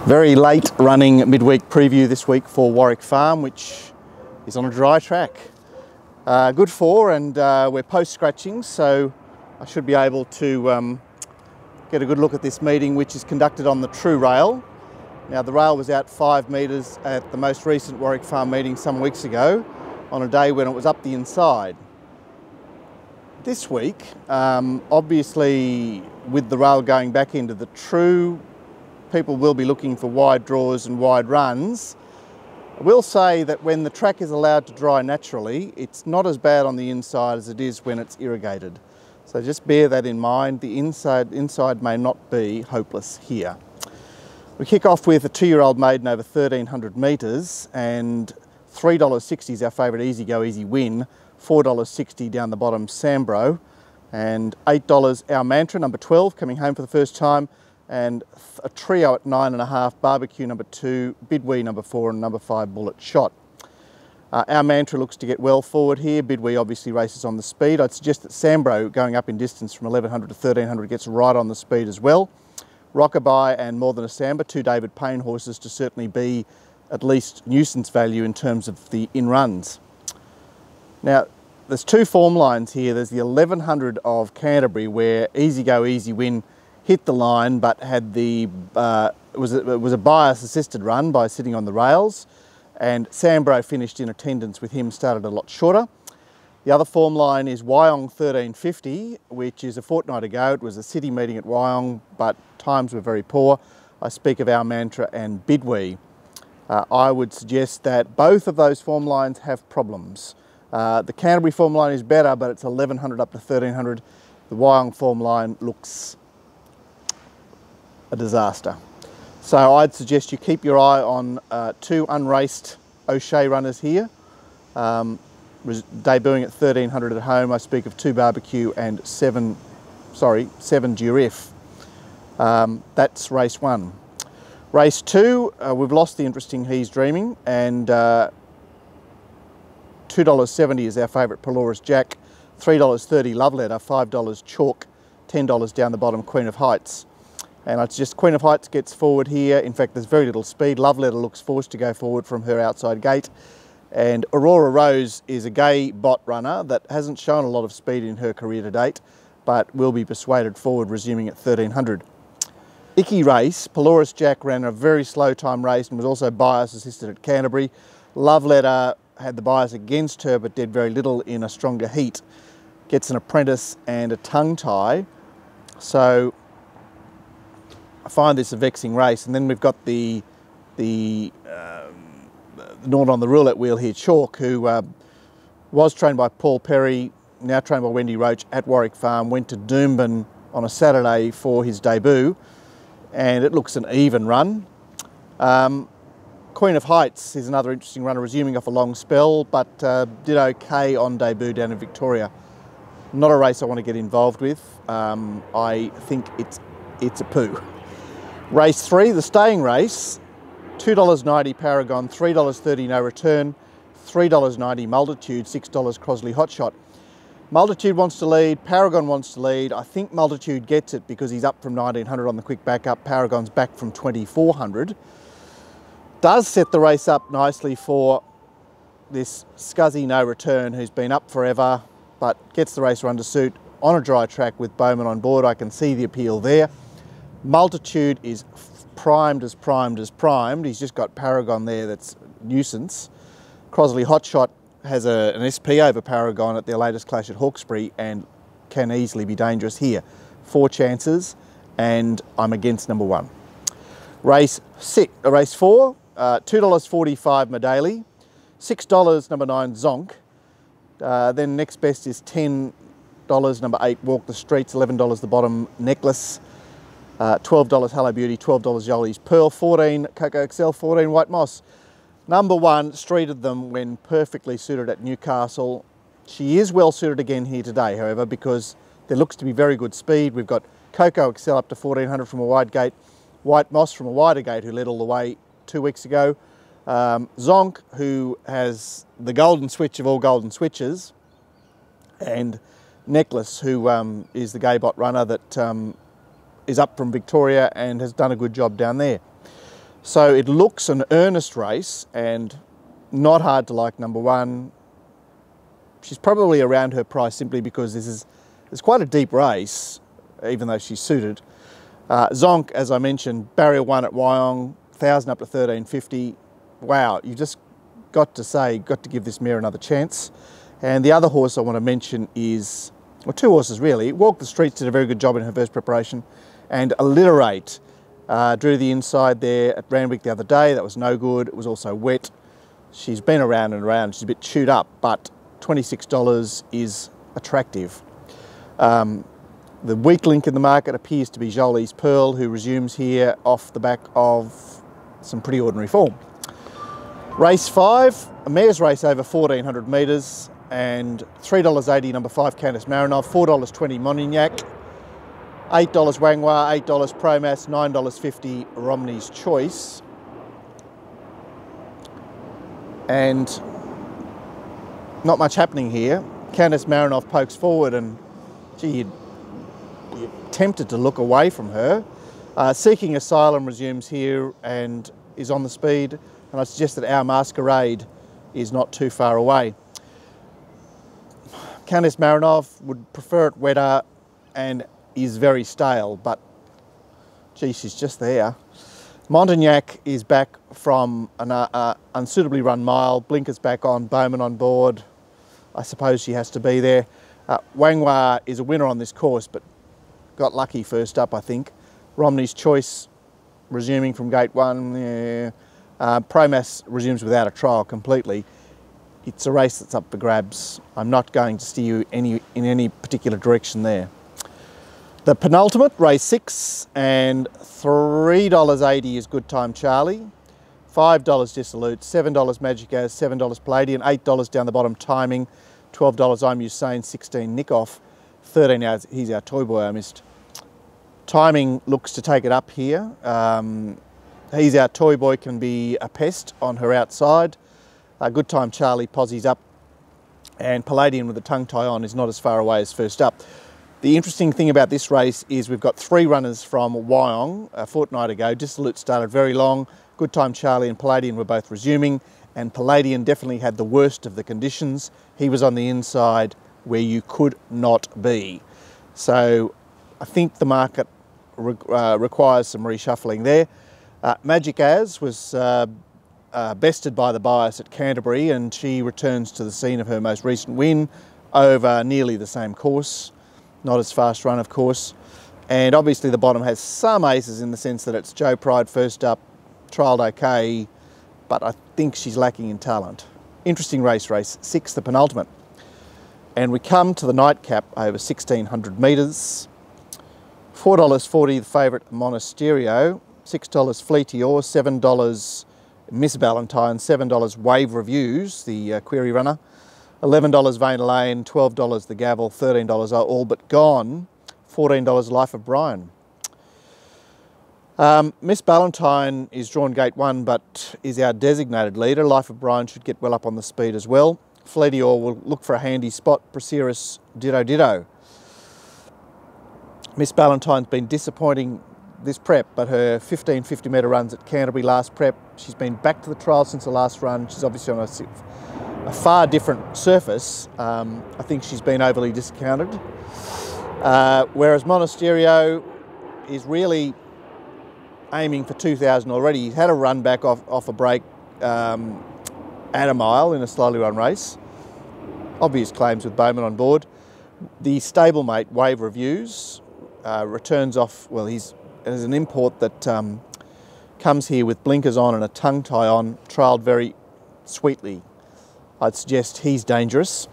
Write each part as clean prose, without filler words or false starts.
Very late running midweek preview this week for Warwick Farm, which is on a dry track. Good for, and we're post-scratching, so I should be able to get a good look at this meeting, which is conducted on the true rail. Now, the rail was out 5 metres at the most recent Warwick Farm meeting some weeks ago on a day when it was up the inside. This week, obviously with the rail going back into the true, people will be looking for wide draws and wide runs. I will say that when the track is allowed to dry naturally, it's not as bad on the inside as it is when it's irrigated. So just bear that in mind. The inside may not be hopeless here. We kick off with a 2-year-old maiden over 1,300 metres, and $3.60 is our favourite Easy Go Easy Win, $4.60 down the bottom Sambro, and $8 Our Mantra, number 12, coming home for the first time, and a trio at 9.5, Barbecue number 2, Bidwee number 4, and number 5 Bullet Shot. Our Mantra looks to get well forward here. Bidwee obviously races on the speed. I'd suggest that Sambro, going up in distance from 1,100 to 1,300, gets right on the speed as well. Rockabye and More Than a Samba, 2 David Payne horses to certainly be at least nuisance value in terms of the in-runs. Now, there's 2 form lines here. There's the 1,100 of Canterbury, where Easy Go Easy Win hit the line, but had the it was a bias-assisted run by sitting on the rails, and Sambro finished in attendance with him, started a lot shorter. The other form line is Wyong 1350, which is a fortnight ago. It was a city meeting at Wyong, but times were very poor. I speak of Our Mantra and Bidwee. I would suggest that both of those form lines have problems. The Canterbury form line is better, but it's 1,100 up to 1,300. The Wyong form line looks a disaster. So I'd suggest you keep your eye on 2 unraced O'Shea runners here. Debuting at 1,300 at home, I speak of 2 Barbecue and 7 Durif. That's race 1. Race 2, we've lost the interesting He's Dreaming, and $2.70 is our favourite Pelorus Jack, $3.30 Love Letter, $5 Chalk, $10 down the bottom Queen of Heights. And it's just Queen of Heights gets forward here. In fact, there's very little speed. Love Letter looks forced to go forward from her outside gate. And Aurora Rose is a gay bot runner that hasn't shown a lot of speed in her career to date, but will be persuaded forward, resuming at 1,300. Icky race, Pelorus Jack ran a very slow time race and was also bias assisted at Canterbury. Love Letter had the bias against her, but did very little in a stronger heat. Gets an apprentice and a tongue tie. So I find this a vexing race. And then we've got the Nord on the roulette wheel here, Chalk, who was trained by Paul Perry, now trained by Wendy Roach at Warwick Farm, went to Doomben on a Saturday for his debut, and it looks an even run. Queen of Heights is another interesting runner, resuming off a long spell, but did okay on debut down in Victoria. Not a race I want to get involved with. I think it's a poo. Race 3, the staying race, $2.90 Paragon, $3.30 No Return, $3.90 Multitude, $6 Crosley Hotshot. Multitude wants to lead, Paragon wants to lead. I think Multitude gets it because he's up from 1,900 on the quick backup. Paragon's back from 2,400. Does set the race up nicely for this scuzzy No Return, who's been up forever, but gets the race run to suit on a dry track with Bowman on board. I can see the appeal there. Multitude is primed as primed as primed. He's just got Paragon there that's nuisance. Crosley Hotshot has an SP over Paragon at their latest clash at Hawkesbury and can easily be dangerous here. 4 chances, and I'm against number 1. Race 4, $2.45 Medaille, $6 number 9 Zonk. Then next best is $10 number 8 Walk the Streets, $11 the bottom Necklace, $12 Hello Beauty, $12 Jolie's Pearl, 14 Coco Excel, 14 White Moss. Number 1 streeted them when perfectly suited at Newcastle. She is well suited again here today, however, because there looks to be very good speed. We've got Coco Excel up to 1,400 from a wide gate, White Moss from a wider gate, who led all the way 2 weeks ago. Zonk, who has the golden switch of all golden switches, and Necklace, who is the gay bot runner that is up from Victoria and has done a good job down there. So it looks an earnest race and not hard to like number one. She's probably around her price simply because it's quite a deep race, even though she's suited. Zonk, as I mentioned, barrier one at Wyong, 1,000 up to 1,350. Wow, you just got to give this mare another chance. And the other horse I want to mention is, well, two horses really. Walk the Streets did a very good job in her first preparation, and Alliterate drew the inside there at Randwick the other day. That was no good. It was also wet. She's been around and around. She's a bit chewed up, but $26 is attractive. The weak link in the market appears to be Lonely Pearla, who resumes here off the back of some pretty ordinary form. Race 5, a mare's race over 1,400 metres, and $3.80 number 5 Candice Marinov, $4.20 Montignac, $8 Wangwa, $8 Promas, $9.50 Romney's Choice. And not much happening here. Candice Marinov pokes forward and, gee, you're tempted to look away from her. Seeking Asylum resumes here and is on the speed, and I suggest that Our Masquerade is not too far away. Candice Marinov would prefer it wetter and is very stale, but gee, she's just there. Montignac is back from an unsuitably run mile. Blinker's back on, Bowman on board. I suppose she has to be there. Wangwa is a winner on this course, but got lucky first up, I think. Romney's Choice resuming from gate one. Yeah. Promas resumes without a trial completely. It's a race that's up for grabs. I'm not going to steer you in any particular direction there. The penultimate, race 6, and $3.80 is Good Time Charlie, $5 Dissolute, $7 Magic As, $7 Palladian, $8 down the bottom Timing, $12 I'm Usain, $16 Nick Off, $13 hours, he's our toy boy I missed. Timing looks to take it up here. He's our toy boy, can be a pest on her outside. Good Time Charlie posies up, and Palladian with the tongue tie on is not as far away as first up. The interesting thing about this race is we've got 3 runners from Wyong a fortnight ago. Dissolute started very long. Good Time Charlie and Palladian were both resuming, and Palladian definitely had the worst of the conditions. He was on the inside where you could not be. So I think the market requires some reshuffling there. Magic As was bested by the bias at Canterbury, and she returns to the scene of her most recent win over nearly the same course. Not as fast run, of course. And obviously the bottom has some aces in the sense that it's Joe Pride first up, trialled okay, but I think she's lacking in talent. Interesting race 6, the penultimate. And we come to the nightcap over 1,600 metres. $4.40 the favourite Monasterio, $6 Fleetior, $7 Miss Valentine, $7 Wave Reviews, the query runner, $11 Vain Lane, $12 The Gavel, $13 Are All But Gone, $14 Life of Brian. Miss Valentine is drawn gate 1 but is our designated leader. Life of Brian should get well up on the speed as well. Fleetior will look for a handy spot. Braceris ditto ditto. Miss Valentine's been disappointing this prep, but her 1550 metre runs at Canterbury last prep, she's been back to the trial since the last run. She's obviously on a far different surface. I think she's been overly discounted. Whereas Monasterio is really aiming for 2,000 already. He's had a run back off a break at a mile in a slowly run race. Obvious claims with Bowman on board. The stablemate Wave Reviews returns off, well, he's an import that comes here with blinkers on and a tongue tie on, trialled very sweetly. I'd suggest he's dangerous.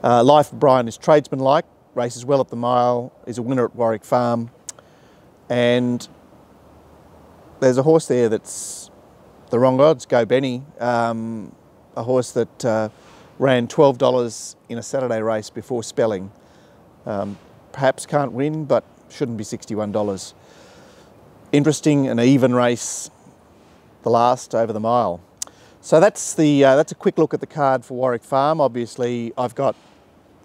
Life of Brian is tradesman-like, races well at the mile, is a winner at Warwick Farm, and there's a horse there that's the wrong odds, Go Benny, a horse that ran $12 in a Saturday race before spelling. Perhaps can't win, but shouldn't be $61. Interesting and even race, the last over the mile. So that's a quick look at the card for Warwick Farm. Obviously, I've got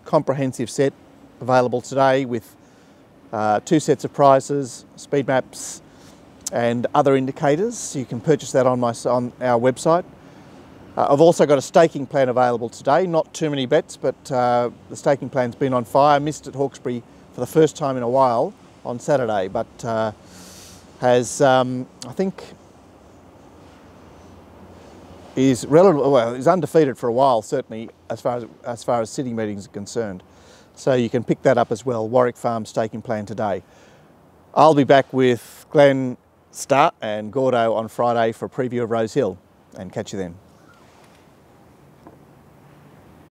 comprehensive set available today with 2 sets of prizes, speed maps, and other indicators. You can purchase that on our website. I've also got a staking plan available today. Not too many bets, but the staking plan's been on fire. Missed at Hawkesbury for the first time in a while on Saturday, but has, I think, is undefeated for a while, certainly as far as city meetings are concerned. So you can pick that up as well. Warwick Farm staking plan today. I'll be back with Glenn, Star and Gordo on Friday for a preview of Rose Hill, and catch you then.